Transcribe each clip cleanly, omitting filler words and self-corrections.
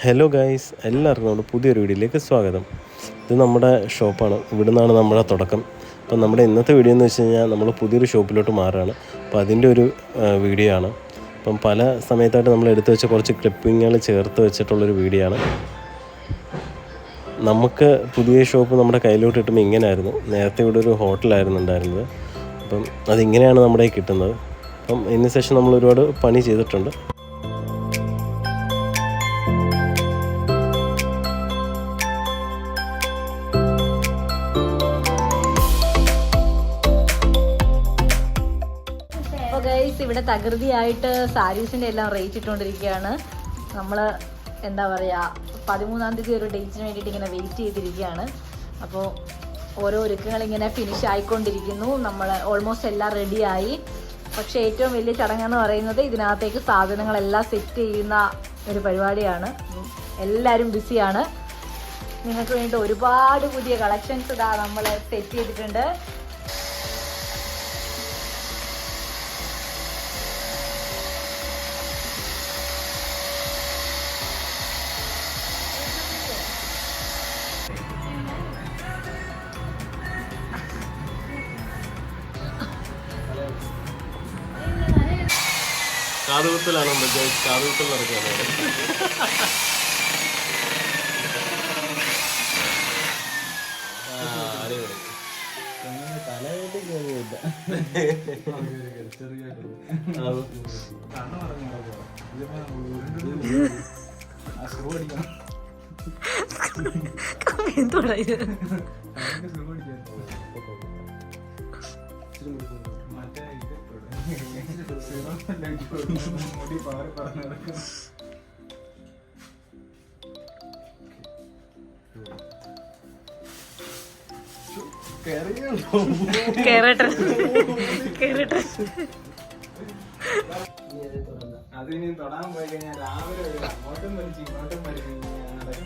Hello guys, എല്ലാവർക്കും നമ്മുടെ പുതിയൊരു വീഡിയോയിലേക്ക് സ്വാഗതം. ഇത് നമ്മുടെ ഷോപ്പാണ്. ഇവിടെ നിന്നാണ് നമ്മുടെ തുടക്കം. അപ്പം നമ്മുടെ ഇന്നത്തെ വീഡിയോ എന്ന് വെച്ച് കഴിഞ്ഞാൽ നമ്മൾ പുതിയൊരു ഷോപ്പിലോട്ട് മാറുകയാണ്. അപ്പോൾ അതിൻ്റെ ഒരു വീഡിയോ ആണ്. അപ്പം പല സമയത്തായിട്ട് നമ്മൾ എടുത്തു വെച്ച കുറച്ച് ക്ലിപ്പിങ്ങുകൾ ചേർത്ത് വെച്ചിട്ടുള്ളൊരു വീഡിയോ ആണ്. നമുക്ക് പുതിയ ഷോപ്പ് നമ്മുടെ കയ്യിലോട്ട് കിട്ടുമ്പോൾ ഇങ്ങനെയായിരുന്നു. നേരത്തെ ഇവിടെ ഒരു ഹോട്ടലായിരുന്നു ഉണ്ടായിരുന്നത്. അപ്പം അതിങ്ങനെയാണ് നമ്മുടെ കിട്ടുന്നത്. അപ്പം ഇതിന് ശേഷം നമ്മൾ ഒരുപാട് പണി ചെയ്തിട്ടുണ്ട്. ഇവിടെ തകൃതിയായിട്ട് സാരീസിൻ്റെ എല്ലാം റേറ്റ് ഇട്ടുകൊണ്ടിരിക്കുകയാണ്. നമ്മൾ എന്താ പറയുക, 13-ാം തീയതി ഒരു ഡേറ്റിന് വേണ്ടിയിട്ട് ഇങ്ങനെ വെയിറ്റ് ചെയ്തിരിക്കുകയാണ്. അപ്പോൾ ഓരോ ഒരുക്കങ്ങളിങ്ങനെ ഫിനിഷ് ആയിക്കൊണ്ടിരിക്കുന്നു. നമ്മൾ ഓൾമോസ്റ്റ് എല്ലാം റെഡിയായി. പക്ഷേ ഏറ്റവും വലിയ ചടങ്ങെന്ന് പറയുന്നത് ഇതിനകത്തേക്ക് സാധനങ്ങളെല്ലാം സെറ്റ് ചെയ്യുന്ന ഒരു പരിപാടിയാണ്. എല്ലാവരും ബിസിയാണ്. നിങ്ങൾക്ക് വേണ്ടി ഒരുപാട് പുതിയ കളക്ഷൻസ് ഇതാ നമ്മൾ സെറ്റ് ചെയ്തിട്ടുണ്ട്. കാതുകുത്തലാണ് കാതുകുത്തൽ നടക്കുകയാണ്.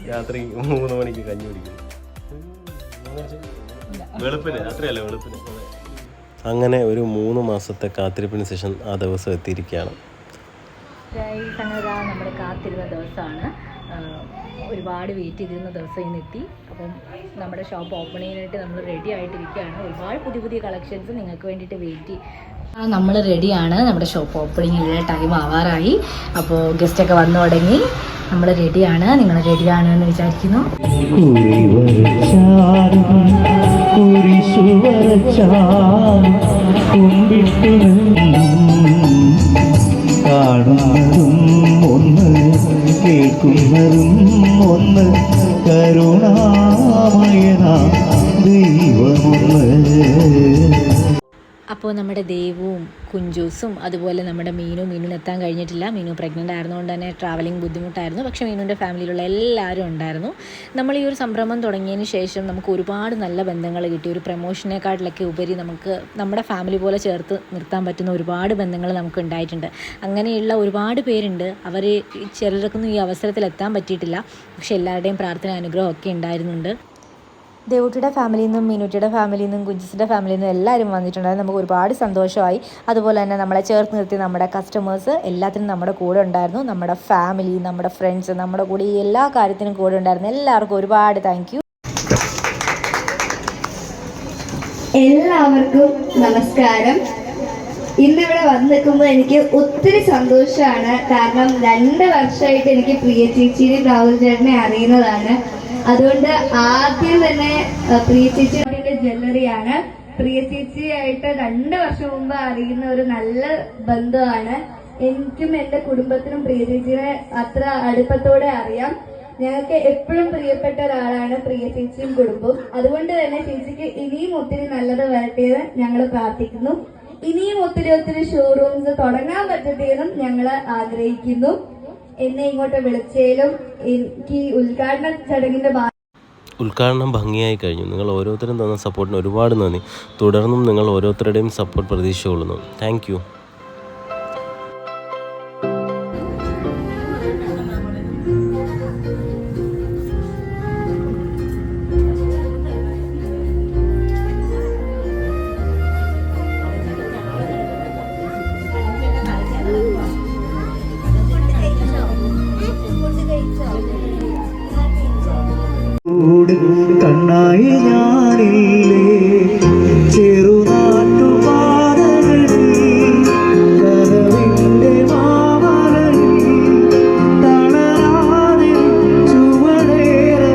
രാത്രി 3 മണിക്ക് കഞ്ഞി കുടിക്കുന്നു. വെളുപ്പിന് രാത്രിയല്ല, വെളുപ്പിന്. അങ്ങനെ ഒരു 3 മാസത്തെ കാത്തിരിപ്പിന് ശേഷം ആ ദിവസം എത്തിയിരിക്കുകയാണ്. നമ്മൾ കാത്തിരുന്ന ദിവസമാണ്. ഒരുപാട് വെയിറ്റ് ചെയ്തിരുന്ന ദിവസം ഇന്ന് എത്തി. അപ്പം നമ്മുടെ ഷോപ്പ് ഓപ്പൺ ചെയ്യാനായിട്ട് നമ്മൾ റെഡി ആയിട്ടിരിക്കുകയാണ്. ഒരുപാട് പുതിയ പുതിയ കളക്ഷൻസ് നിങ്ങൾക്ക് വേണ്ടിയിട്ട് വെയിറ്റ് നമ്മൾ റെഡിയാണ്. നമ്മുടെ ഷോപ്പ് ഓപ്പണിങ്ങിനുള്ള ടൈം ആവാറായി. അപ്പോൾ ഗസ്റ്റൊക്കെ വന്നു തുടങ്ങി. നമ്മൾ റെഡിയാണ്. നിങ്ങൾ റെഡിയാണ് എന്ന് വിചാരിക്കുന്നു. കാണുന്നതും ഒന്ന്, കേൾക്കുന്നതും ഒന്ന്, കരുണാമയനാ ദൈവമൊന്ന്. അപ്പോൾ നമ്മുടെ ദേവും കുഞ്ചൂസും അതുപോലെ നമ്മുടെ മീനുവിന് എത്താൻ കഴിഞ്ഞിട്ടില്ല. മീനു പ്രഗ്നൻ്റ് ആയിരുന്നുകൊണ്ട് തന്നെ ട്രാവലിംഗ് ബുദ്ധിമുട്ടായിരുന്നു. പക്ഷേ മീനുവിൻ്റെ ഫാമിലിയിലുള്ള എല്ലാവരും ഉണ്ടായിരുന്നു. നമ്മൾ ഈ ഒരു സംരംഭം തുടങ്ങിയതിന് ശേഷം നമുക്ക് ഒരുപാട് നല്ല ബന്ധങ്ങൾ കിട്ടി. ഒരു പ്രമോഷനേക്കാട്ടിലൊക്കെ ഉപരി നമുക്ക് നമ്മുടെ ഫാമിലി പോലെ ചേർത്ത് നിർത്താൻ പറ്റുന്ന ഒരുപാട് ബന്ധങ്ങൾ നമുക്ക് ഉണ്ടായിട്ടുണ്ട്. അങ്ങനെയുള്ള ഒരുപാട് പേരുണ്ട്. അവർ ചിലർക്കൊന്നും ഈ അവസരത്തിൽ എത്താൻ പറ്റിയിട്ടില്ല. പക്ഷേ എല്ലാവരുടെയും പ്രാർത്ഥന അനുഗ്രഹം ഒക്കെ ഉണ്ടായിരുന്നുണ്ട്. ദേവുട്ടിയുടെ ഫാമിലിയിൽ നിന്നും മീനുട്ടിയുടെ ഫാമിലിയിൽ നിന്നും കുഞ്ചിസിൻ്റെ ഫാമിലിയിൽ നിന്നും എല്ലാവരും വന്നിട്ടുണ്ടായിരുന്നു. നമുക്ക് ഒരുപാട് സന്തോഷമായി. അതുപോലെ തന്നെ നമ്മളെ ചേർത്ത് നിർത്തി നമ്മുടെ കസ്റ്റമേഴ്സ് എല്ലാത്തിനും നമ്മുടെ കൂടെ ഉണ്ടായിരുന്നു. നമ്മുടെ ഫാമിലി, നമ്മുടെ ഫ്രണ്ട്സ്, നമ്മുടെ കൂടെ ഈ എല്ലാ കാര്യത്തിനും കൂടെ ഉണ്ടായിരുന്നു. എല്ലാവർക്കും ഒരുപാട് താങ്ക് യു. എല്ലാവർക്കും നമസ്കാരം. ഇന്നിവിടെ വന്ന് നിൽക്കുമ്പോൾ എനിക്ക് ഒത്തിരി സന്തോഷമാണ്. കാരണം 2 വർഷമായിട്ട് എനിക്ക് പ്രിയ ചേച്ചിയും രാഹുൽ ചേട്ടനെ അറിയുന്നതാണ്. അതുകൊണ്ട് ആദ്യം തന്നെ പ്രിയ ചേച്ചിയുടെ ജ്വല്ലറിയാണ്. പ്രിയ ചേച്ചിയായിട്ട് 2 വർഷം മുമ്പ് അറിയുന്ന ഒരു നല്ല ബന്ധമാണ്. എനിക്കും എൻ്റെ കുടുംബത്തിനും പ്രിയ ചേച്ചിയെ അത്ര അടുപ്പത്തോടെ അറിയാം. ഞങ്ങൾക്ക് എപ്പോഴും പ്രിയപ്പെട്ട ഒരാളാണ് പ്രിയ ചേച്ചിയും കുടുംബവും. അതുകൊണ്ട് തന്നെ ചേച്ചിക്ക് ഇനിയും ഒത്തിരി നല്ലത് വരട്ടെയെന്ന് ഞങ്ങൾ പ്രാർത്ഥിക്കുന്നു. ഇനിയും ഒത്തിരി ഷോറൂംസ് തുടങ്ങാൻ പറ്റട്ടെയെന്നും ഞങ്ങൾ ആഗ്രഹിക്കുന്നു. എന്നെ ഇങ്ങോട്ട് വിളിച്ചതിലും എനിക്ക് ഉദ്ഘാടന ചടങ്ങിന്റെ ഉദ്ഘാടനം ഭംഗിയായി കഴിഞ്ഞു. നിങ്ങൾ ഓരോരുത്തരും തന്ന സപ്പോർട്ടിന് ഒരുപാട് നന്ദി. തുടർന്നും നിങ്ങൾ ഓരോരുത്തരുടെയും സപ്പോർട്ട് പ്രതീക്ഷ കൊള്ളുന്നു. Thank you. കഴിച്ചോ? തുണയായി ഞാനില്ലേ ചെറുനാട്ടുപാതകളിൽ കനവിൻ്റെ മാമലയിൽ തളരാതെ ചുവടേറെ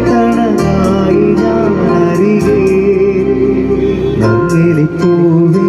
തണലായി ഞാൻ അരികെ നങ്ങിലിപ്പൂവേ